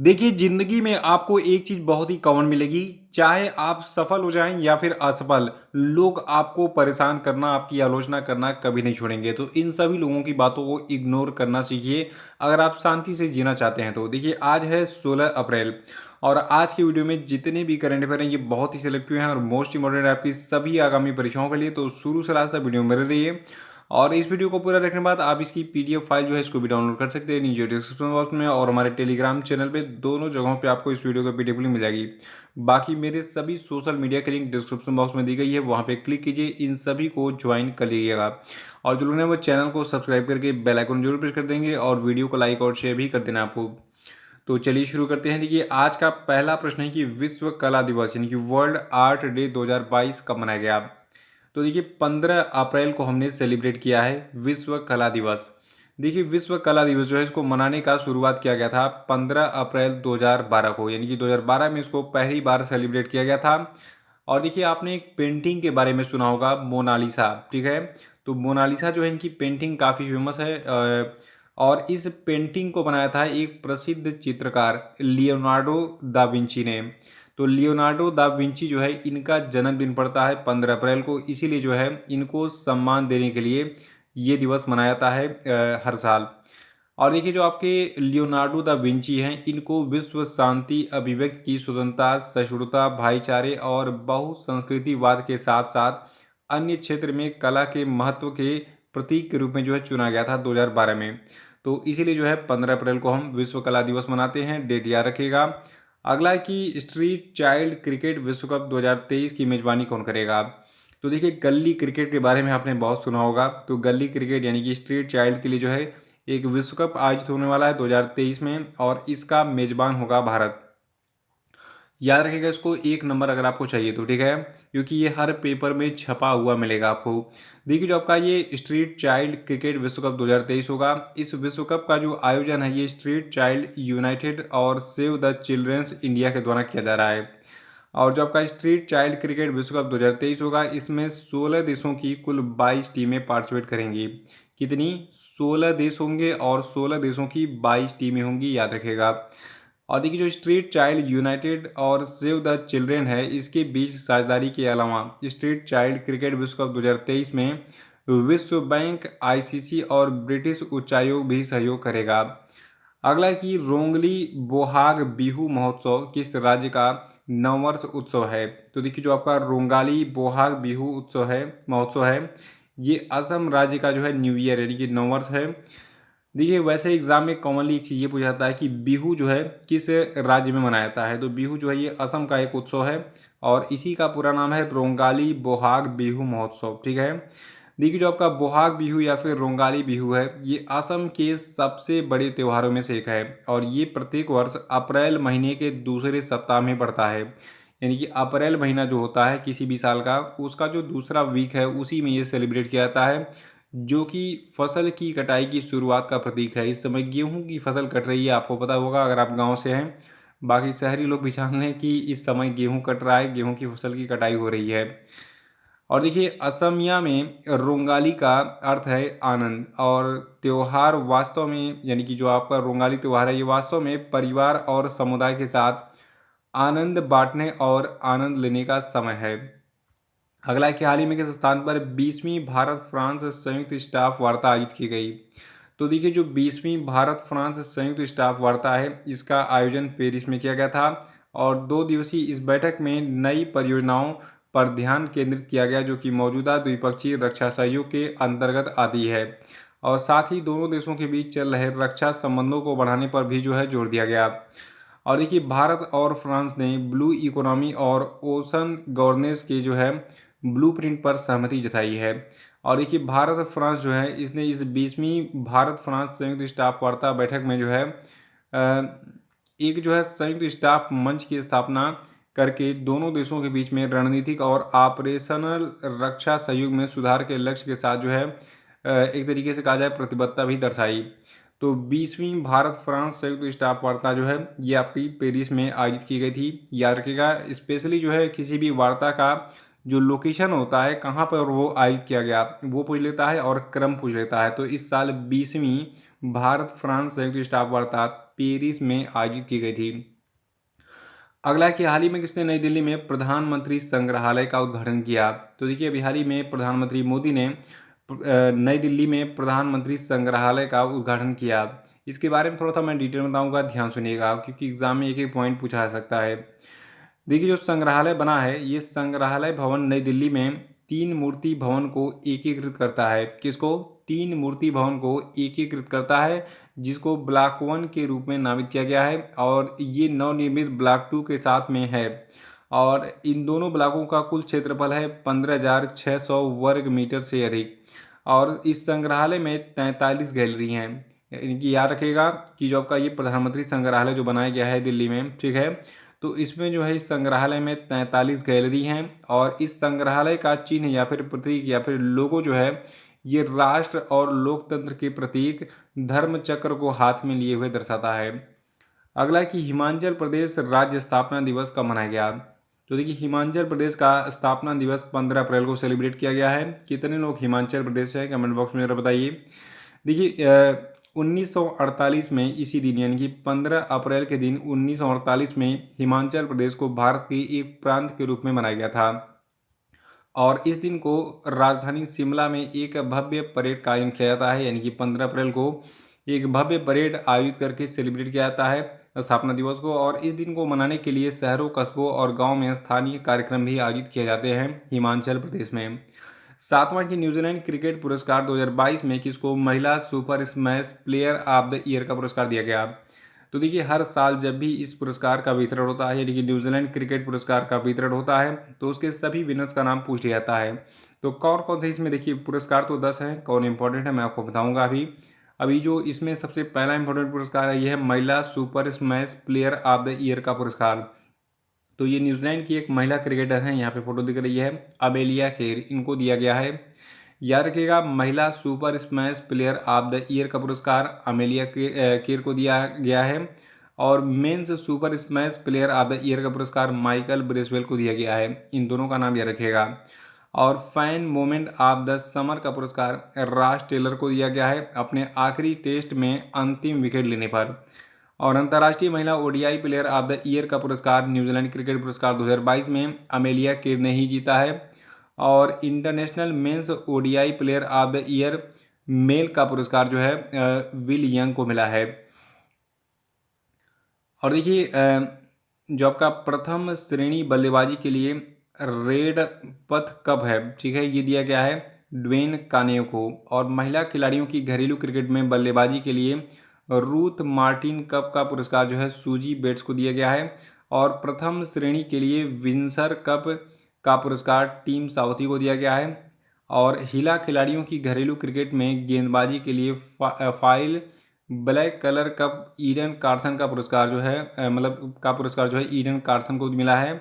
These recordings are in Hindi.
देखिए, ज़िंदगी में आपको एक चीज़ बहुत ही कॉमन मिलेगी, चाहे आप सफल हो जाएँ या फिर असफल, लोग आपको परेशान करना, आपकी आलोचना करना कभी नहीं छोड़ेंगे। तो इन सभी लोगों की बातों को इग्नोर करना सीखिए, अगर आप शांति से जीना चाहते हैं तो। देखिए, आज है 16 अप्रैल और आज की वीडियो में जितने भी करंट अफेयर हैं, ये बहुत ही सिलेक्टिव हैं और मोस्ट इम्पोर्टेंट है आपकी सभी आगामी परीक्षाओं के लिए। तो शुरू से लास्ट तक वीडियो में बने रहिए और इस वीडियो को पूरा देखने के बाद आप इसकी पीडीएफ फाइल जो है इसको भी डाउनलोड कर सकते हैं नीचे डिस्क्रिप्शन बॉक्स में और हमारे टेलीग्राम चैनल पे दोनों जगहों पे आपको इस वीडियो का पीडीएफ लिंक मिल जाएगी। बाकी मेरे सभी सोशल मीडिया की लिंक डिस्क्रिप्शन बॉक्स में दी गई है, वहाँ पे क्लिक कीजिए, इन सभी को ज्वाइन कर लीजिएगा और जो लोग हैं वो चैनल को सब्सक्राइब करके बेल आइकन जरूर प्रेस कर देंगे और वीडियो को लाइक और शेयर भी कर देना आपको। तो चलिए शुरू करते हैं। देखिए, आज का पहला प्रश्न है कि विश्व कला दिवस यानी कि वर्ल्ड आर्ट डे 2022 कब मनाया गया। तो देखिए, 15 अप्रैल को हमने सेलिब्रेट किया है विश्व कला दिवस। देखिए, विश्व कला दिवस जो है इसको मनाने का शुरुआत किया गया था 15 अप्रैल 2012 को, यानी कि 2012 में इसको पहली बार सेलिब्रेट किया गया था। और देखिए, आपने एक पेंटिंग के बारे में सुना होगा, मोनालिसा, ठीक है। तो मोनालिसा जो है इनकी पेंटिंग काफ़ी फेमस है और इस पेंटिंग को बनाया था एक प्रसिद्ध चित्रकार लियोनार्डो दा विंची ने। तो लियोनार्डो दा विंची जो है इनका जन्मदिन पड़ता है 15 अप्रैल को, इसीलिए जो है इनको सम्मान देने के लिए ये दिवस मनाया जाता है हर साल। और देखिए, जो आपके लियोनार्डो दा विंची हैं इनको विश्व शांति, अभिव्यक्ति की स्वतंत्रता, सहिष्णुता, भाईचारे और बहुसंस्कृतिवाद के साथ साथ अन्य क्षेत्र में कला के महत्व के प्रतीक के रूप में जो है चुना गया था 2012 में। तो इसीलिए जो है 15 अप्रैल को हम विश्व कला दिवस मनाते हैं, डेट याद रखिएगा। अगला है कि स्ट्रीट चाइल्ड क्रिकेट विश्व कप 2023 की मेजबानी कौन करेगा। तो देखिए, गली क्रिकेट के बारे में आपने बहुत सुना होगा। तो गली क्रिकेट यानी कि स्ट्रीट चाइल्ड के लिए जो है एक विश्व कप आयोजित होने वाला है 2023 में और इसका मेजबान होगा भारत। याद रखिएगा इसको, एक नंबर अगर आपको चाहिए तो, ठीक है, क्योंकि ये हर पेपर में छपा हुआ मिलेगा आपको। देखिए, जो आपका ये स्ट्रीट चाइल्ड क्रिकेट विश्व कप 2023 होगा, इस विश्व कप का जो आयोजन है ये स्ट्रीट चाइल्ड यूनाइटेड और सेव द चिल्ड्रंस इंडिया के द्वारा किया जा रहा है। और जो आपका स्ट्रीट चाइल्ड क्रिकेट विश्व कप 2023 होगा, इसमें 16 देशों की कुल 22 टीमें पार्टिसिपेट करेंगी। कितनी? 16 देश होंगे और 16 देशों की 22 टीमें होंगी, याद रखेगा। और देखिए, जो स्ट्रीट चाइल्ड यूनाइटेड और सेव द चिल्ड्रेन है, इसके बीच साझेदारी के अलावा स्ट्रीट चाइल्ड क्रिकेट विश्व कप 2023 में विश्व बैंक, आईसीसी और ब्रिटिश उच्चायोग भी सहयोग करेगा। अगला है कि रोंगली बोहाग बिहू महोत्सव किस राज्य का नववर्ष उत्सव है। तो देखिए, जो आपका रोंगाली बोहाग बिहू उत्सव है, महोत्सव है, ये असम राज्य का जो है न्यू ईयर यानी कि नववर्ष है। देखिए, वैसे एग्जाम में कॉमनली एक चीज़ ये पूछा जाता है कि बिहू जो है किस राज्य में मनाया जाता है। तो बिहू जो है ये असम का एक उत्सव है और इसी का पूरा नाम है रोंगाली बोहाग बिहू महोत्सव, ठीक है। देखिए, जो आपका बोहाग बिहू या फिर रोंगाली बिहू है, ये असम के सबसे बड़े त्योहारों में से एक है और ये प्रत्येक वर्ष अप्रैल महीने के दूसरे सप्ताह में पड़ता है। यानी कि अप्रैल महीना जो होता है किसी भी साल का, उसका जो दूसरा वीक है उसी में ये सेलिब्रेट किया जाता है, जो कि फसल की कटाई की शुरुआत का प्रतीक है। इस समय गेहूं की फसल कट रही है, आपको पता होगा अगर आप गांव से हैं। बाकी शहरी लोग भी जान लें कि इस समय गेहूं कट रहा है, गेहूं की फसल की कटाई हो रही है। और देखिए, असमिया में रोंगाली का अर्थ है आनंद और त्योहार वास्तव में, यानी कि जो आपका रोंगाली त्योहार है ये वास्तव में परिवार और समुदाय के साथ आनंद बांटने और आनंद लेने का समय है। अगला है कि हाल ही में किस स्थान पर 20वीं भारत फ्रांस संयुक्त स्टाफ वार्ता आयोजित की गई। तो देखिए, जो 20वीं भारत फ्रांस संयुक्त स्टाफ वार्ता है इसका आयोजन पेरिस में किया गया था और 2 दिवसीय इस बैठक में नई परियोजनाओं पर ध्यान केंद्रित किया गया, जो कि मौजूदा द्विपक्षीय रक्षा सहयोग के अंतर्गत आती है। और साथ ही दोनों देशों के बीच चल रहे रक्षा संबंधों को बढ़ाने पर भी जो है जोर दिया गया। और देखिए, भारत और फ्रांस ने ब्लू इकोनॉमी और ओशन गवर्नेंस के जो है ब्लूप्रिंट पर सहमति जताई है। और देखिए, भारत और फ्रांस जो है इसने इस 20वीं भारत फ्रांस संयुक्त स्टाफ वार्ता बैठक में जो है एक जो है संयुक्त स्टाफ मंच की स्थापना करके दोनों देशों के बीच में रणनीतिक और ऑपरेशनल रक्षा सहयोग में सुधार के लक्ष्य के साथ जो है एक तरीके से कहा जाए प्रतिबद्धता भी दर्शाई। तो 20वीं भारत फ्रांस संयुक्त स्टाफ वार्ता जो है ये आपकी पेरिस में आयोजित की गई थी, याद रखिएगा। स्पेशली जो है किसी भी वार्ता का जो लोकेशन होता है, कहाँ पर वो आयोजित किया गया, वो पूछ लेता है और क्रम पूछ लेता है। तो इस साल 20वीं भारत फ्रांस संयुक्त स्टाफ वार्ता पेरिस में आयोजित की गई थी। अगला कि हाल ही में किसने नई दिल्ली में प्रधानमंत्री संग्रहालय का उद्घाटन किया? तो देखिए अभी हाल ही में प्रधानमंत्री मोदी ने नई दिल्ली में प्रधानमंत्री संग्रहालय का उद्घाटन किया। इसके बारे में थोड़ा सा मैं डिटेल में बताऊंगा, ध्यान सुनिएगा क्योंकि एग्जाम में एक एक पॉइंट पूछा जा सकता है। देखिए जो संग्रहालय बना है, ये संग्रहालय भवन नई दिल्ली में तीन मूर्ति भवन को एकीकृत करता है। किसको? तीन मूर्ति भवन को एकीकृत करता है, जिसको ब्लॉक 1 के रूप में नामित किया गया है और ये नवनिर्मित ब्लॉक 2 के साथ में है। और इन दोनों ब्लॉकों का कुल क्षेत्रफल है 15,600 वर्ग मीटर से अधिक। और इस संग्रहालय में 43 गैलरी हैं। इनकी याद रखिएगा कि जो आपका ये प्रधानमंत्री संग्रहालय जो बनाया गया है दिल्ली में, ठीक है, तो इसमें जो है इस संग्रहालय में 43 गैलरी हैं। और इस संग्रहालय का चिन्ह या फिर प्रतीक या फिर लोगो जो है, ये राष्ट्र और लोकतंत्र के प्रतीक धर्म चक्र को हाथ में लिए हुए दर्शाता है। अगला कि हिमाचल प्रदेश राज्य स्थापना दिवस कब मनाया गया? तो देखिए हिमाचल प्रदेश का स्थापना दिवस 15 अप्रैल को सेलिब्रेट किया गया है। कितने लोग हिमाचल प्रदेश से हैं, कमेंट बॉक्स में जरा बताइए। देखिए 1948 में इसी दिन यानी कि 15 अप्रैल के दिन 1948 में हिमाचल प्रदेश को भारत के एक प्रांत के रूप में बनाया गया था। और इस दिन को राजधानी शिमला में एक भव्य परेड का आयोजन किया जाता है, यानी कि 15 अप्रैल को एक भव्य परेड आयोजित करके सेलिब्रेट किया जाता है स्थापना दिवस को। और इस दिन को मनाने के लिए शहरों, कस्बों और गांव में स्थानीय कार्यक्रम भी आयोजित किए जाते हैं हिमाचल प्रदेश में। सातवां की न्यूजीलैंड क्रिकेट पुरस्कार 2022 में किसको महिला Super Smash player of the year का पुरस्कार दिया गया? तो देखिए हर साल जब भी इस पुरस्कार का वितरण होता है, यानी कि न्यूजीलैंड क्रिकेट पुरस्कार का वितरण होता है, तो उसके सभी विनर्स का नाम पूछ लिया जाता है। तो कौन कौन से इसमें, देखिए पुरस्कार तो 10 हैं, कौन इंपॉर्टेंट है मैं आपको बताऊंगा अभी। अभी जो इसमें सबसे पहला इंपॉर्टेंट पुरस्कार है, यह है महिला Super Smash player of the year का पुरस्कार। तो ये न्यूजीलैंड की एक महिला क्रिकेटर हैं, यहाँ पे फोटो दिख रही है, अमेलिया केर, इनको दिया गया है। याद रखिएगा महिला Super Smash player of the year का पुरस्कार अमेलिया केर को दिया गया है। और men's Super Smash player of the year का पुरस्कार माइकल ब्रेसवेल को दिया गया है। इन दोनों का नाम याद रखिएगा। और fan moment of the summer का पुरस्कार रास टेलर को दिया गया है अपने आखिरी टेस्ट में अंतिम विकेट लेने पर। और अंतर्राष्ट्रीय महिला ODI player of the year का पुरस्कार न्यूजीलैंड क्रिकेट पुरस्कार 2022 में अमेलिया केर ने ही जीता है। और international men's ODI player of the year male का पुरस्कार जो है विल यंग को मिला है। और देखिए जो आपका प्रथम श्रेणी बल्लेबाजी के लिए रेड पथ कब है, ठीक है, ये दिया गया है ड्वेन कानेव को। और महिला खिलाड़ियों की घरेलू क्रिकेट में बल्लेबाजी के लिए रूथ मार्टिन कप का पुरस्कार जो है सूजी बेट्स को दिया गया है। और प्रथम श्रेणी के लिए विंसर कप का पुरस्कार टीम साउथी को दिया गया है। और महिला खिलाड़ियों की घरेलू क्रिकेट में गेंदबाजी के लिए file black colour cup Eden Carson का पुरस्कार जो है का पुरस्कार जो है ईडन कार्सन को मिला है।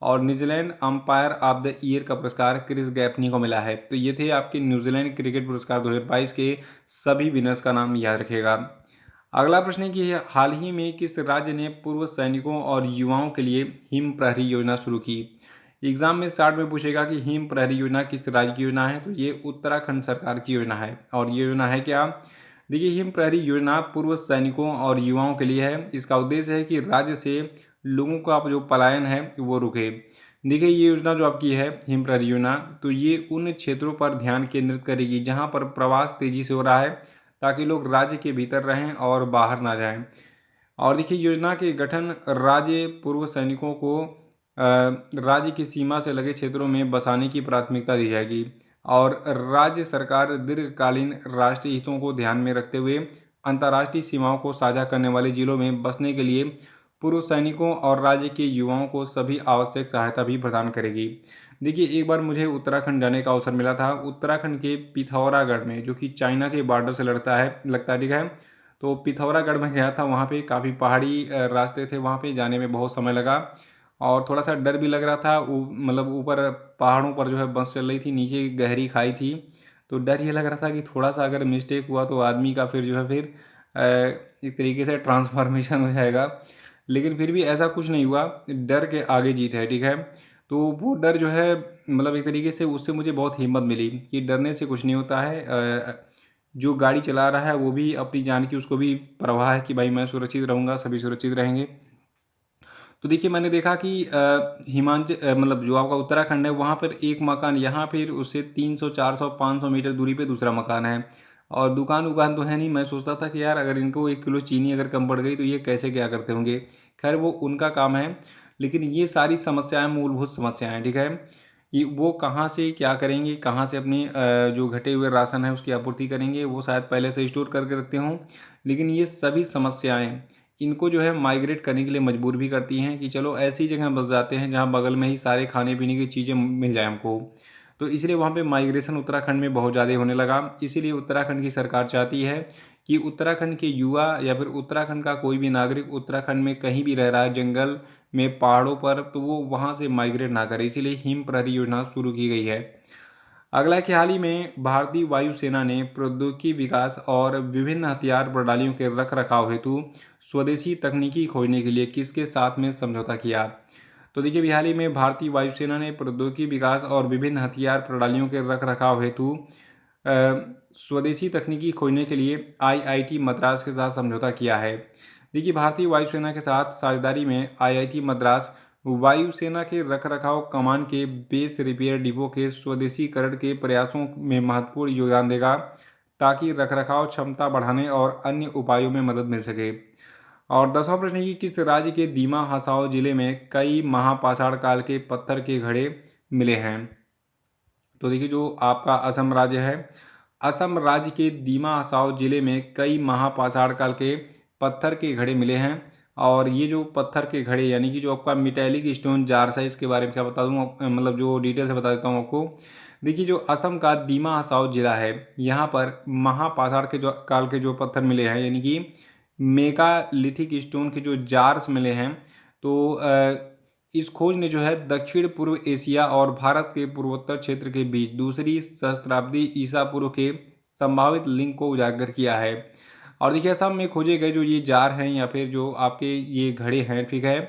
और New Zealand umpire of the year का पुरस्कार क्रिस गैफनी को मिला है। तो ये थे आपके न्यूजीलैंड क्रिकेट पुरस्कार 2022 के सभी विनर्स का नाम याद रखेगा। अगला प्रश्न है कि हाल ही में किस राज्य ने पूर्व सैनिकों और युवाओं के लिए हिम प्रहरी योजना शुरू की? एग्जाम में स्टार्ट में पूछेगा कि हिम प्रहरी योजना किस राज्य की योजना है, तो ये उत्तराखंड सरकार की योजना है। और ये योजना है क्या? देखिए हिम प्रहरी योजना पूर्व सैनिकों और युवाओं के लिए है। इसका उद्देश्य है कि राज्य से लोगों का जो पलायन है वो रुके। देखिए ये योजना जो आपकी है हिम प्रहरी योजना, तो ये उन क्षेत्रों पर ध्यान केंद्रित करेगी जहां पर प्रवास तेजी से हो रहा है, ताकि लोग राज्य के भीतर रहें और बाहर ना जाएं। और देखिए योजना के गठन राज्य पूर्व सैनिकों को राज्य की सीमा से लगे क्षेत्रों में बसाने की प्राथमिकता दी जाएगी। और राज्य सरकार दीर्घकालीन राष्ट्रीय हितों को ध्यान में रखते हुए अंतर्राष्ट्रीय सीमाओं को साझा करने वाले जिलों में बसने के लिए पूर्व सैनिकों और राज्य के युवाओं को सभी आवश्यक सहायता भी प्रदान करेगी। देखिए एक बार मुझे उत्तराखंड जाने का अवसर मिला था। उत्तराखंड के पिथौरागढ़ में, जो कि चाइना के बॉर्डर से लगता है, ठीक है, तो पिथौरागढ़ में गया था। वहाँ पे काफ़ी पहाड़ी रास्ते थे, वहाँ पे जाने में बहुत समय लगा और थोड़ा सा डर भी लग रहा था। मतलब ऊपर पहाड़ों पर जो है बस चल रही थी, नीचे गहरी खाई थी, तो डर ये लग रहा था कि थोड़ा सा अगर मिस्टेक हुआ तो आदमी का फिर जो है फिर एक तरीके से ट्रांसफॉर्मेशन हो जाएगा। लेकिन फिर भी ऐसा कुछ नहीं हुआ, डर के आगे जीत है, ठीक है। तो वो डर जो है मतलब एक तरीके से उससे मुझे बहुत हिम्मत मिली कि डरने से कुछ नहीं होता है। जो गाड़ी चला रहा है वो भी अपनी जान की उसको भी परवाह है कि भाई मैं सुरक्षित रहूँगा, सभी सुरक्षित रहेंगे। तो देखिए मैंने देखा कि मतलब जो आपका उत्तराखंड है वहाँ पर एक मकान, यहाँ फिर उससे 300 400 500 मीटर दूरी पे दूसरा मकान है और दुकान वुकान तो है नहीं। मैं सोचता था कि यार अगर इनको 1 किलो चीनी अगर कम पड़ गई तो ये कैसे क्या करते होंगे। खैर वो उनका काम है, लेकिन ये सारी समस्याएं मूलभूत समस्याएं हैं, ठीक है। ये वो कहाँ से क्या करेंगे, कहाँ से अपनी जो घटे हुए राशन है उसकी आपूर्ति करेंगे, वो शायद पहले से स्टोर करके रखते हों। लेकिन ये सभी समस्याएं इनको जो है माइग्रेट करने के लिए मजबूर भी करती हैं कि चलो ऐसी जगह बस जाते हैं जहाँ बगल में ही सारे खाने पीने की चीज़ें मिल जाए हमको। तो इसलिए वहाँ पे माइग्रेशन उत्तराखंड में बहुत ज़्यादा होने लगा। इसीलिए उत्तराखंड की सरकार चाहती है कि उत्तराखंड के युवा या फिर उत्तराखंड का कोई भी नागरिक उत्तराखंड में कहीं भी रह रहा है, जंगल में, पहाड़ों पर, तो वो वहाँ से माइग्रेट ना करे। इसीलिए हिम प्रहरी योजना शुरू की गई है। अगला है कि हाल ही में भारतीय वायुसेना ने प्रौद्योगिकी विकास और विभिन्न हथियार प्रणालियों के रख रखाव हेतु स्वदेशी तकनीकी खोजने के लिए किसके साथ में समझौता किया। तो देखिए अभी हाल ही में भारतीय वायुसेना ने प्रौद्योगिकी विकास और विभिन्न हथियार प्रणालियों के रख रखाव हेतु स्वदेशी तकनीकी खोजने के लिए आईआईटी मद्रास के साथ समझौता किया है। देखिए भारतीय वायुसेना के साथ साझेदारी में आईआईटी मद्रास वायुसेना के रखरखाव कमान के बेस रिपेयर डिपो के स्वदेशीकरण के प्रयासों में महत्वपूर्ण योगदान देगा, ताकि रखरखाव क्षमता बढ़ाने और अन्य उपायों में मदद मिल सके। और 10वां प्रश्न है कि किस राज्य के दीमा हसाओ जिले में कई महापाषाण काल के पत्थर के घड़े मिले हैं। तो देखिए जो आपका असम राज्य है, असम राज्य के दीमा हसाओ जिले में कई महापाषाण काल के पत्थर के घड़े मिले हैं। और ये जो पत्थर के घड़े यानी कि जो आपका मिटैलिक स्टोन जार है, इसके बारे में क्या बता दूँ, मतलब जो डिटेल से बता देता हूँ आपको। देखिए जो असम का दीमा हसाओ जिला है, यहाँ पर महापाषाण के जो काल के जो पत्थर मिले हैं यानी कि मेगालिथिक स्टोन के जो जार्स मिले हैं। तो इस खोज ने जो है दक्षिण पूर्व एशिया और भारत के पूर्वोत्तर क्षेत्र के बीच दूसरी सहस्त्राब्दी ईसा पूर्व के संभावित लिंक को उजागर किया है। और देखिए असम में खोजे गए जो ये जार हैं या फिर जो आपके ये घड़े हैं, ठीक है,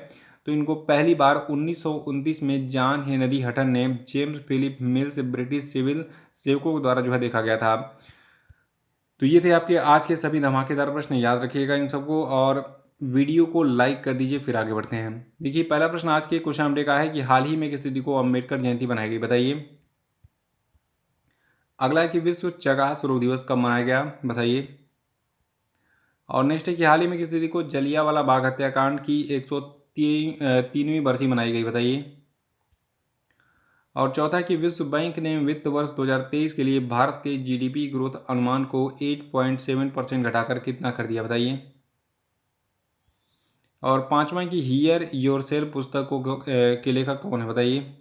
तो इनको पहली बार 1929 में जॉन हेनरी हटन ने James Philip Mills British civil सेवकों द्वारा जो है देखा गया था। तो ये थे आपके आज के सभी धमाकेदार प्रश्न, याद रखिएगा इन सबको और वीडियो को लाइक कर दीजिए। फिर आगे बढ़ते हैं। देखिए पहला प्रश्न आज के क्वेश्चन अपडेट का है कि हाल ही में किस तिथि को अम्बेडकर जयंती बनाई गई, बताइए। अगला है कि विश्व चगास रोग दिवस कब मनाया गया, बताइए। और नेक्स्ट है कि हाल ही में किस तिथि को जलियांवाला बाग हत्याकांड की 103वीं बरसी मनाई गई, बताइए। और चौथा है कि विश्व बैंक ने वित्त वर्ष 2023 के लिए भारत के जीडीपी ग्रोथ अनुमान को 8.7% घटाकर कितना कर दिया, बताइए। और पांचवा है कि हियर योरसेल्फ पुस्तक के लेखक कौन है, बताइए।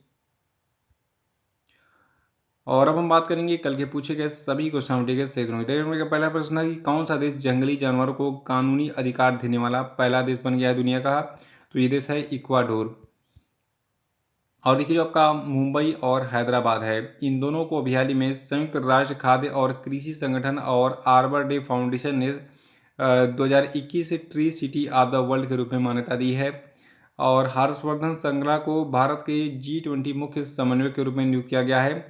और अब हम बात करेंगे कल के पूछे गए सभी क्वेश्चन के सही का पहला प्रश्न है कि कौन सा देश जंगली जानवरों को कानूनी अधिकार देने वाला पहला देश बन गया है दुनिया का। तो ये देश है इक्वाडोर। और देखिए जो आपका मुंबई और हैदराबाद है, इन दोनों को अभी हाल ही में संयुक्त राष्ट्र खाद्य और कृषि संगठन और आर्बर डे फाउंडेशन ने 2021 tree city of the world के रूप में मान्यता दी है। और हर्षवर्धन श्रृंगला को भारत के G20 मुख्य समन्वयक के रूप में नियुक्त किया गया है।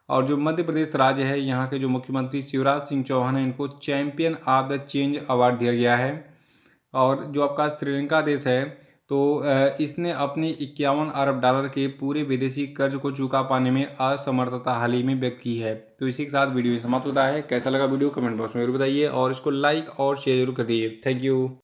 और जो मध्य प्रदेश राज्य है, यहाँ के जो मुख्यमंत्री शिवराज सिंह चौहान है, इनको champion of the change award दिया गया है। और जो आपका श्रीलंका देश है, तो इसने अपने 51 अरब डॉलर के पूरे विदेशी कर्ज को चुका पाने में असमर्थता हाल ही में व्यक्त की है। तो इसी के साथ वीडियो समाप्त होता है। कैसा लगा वीडियो कमेंट बॉक्स में जरूर बताइए और इसको लाइक और शेयर जरूर कर दीजिए। Thank you.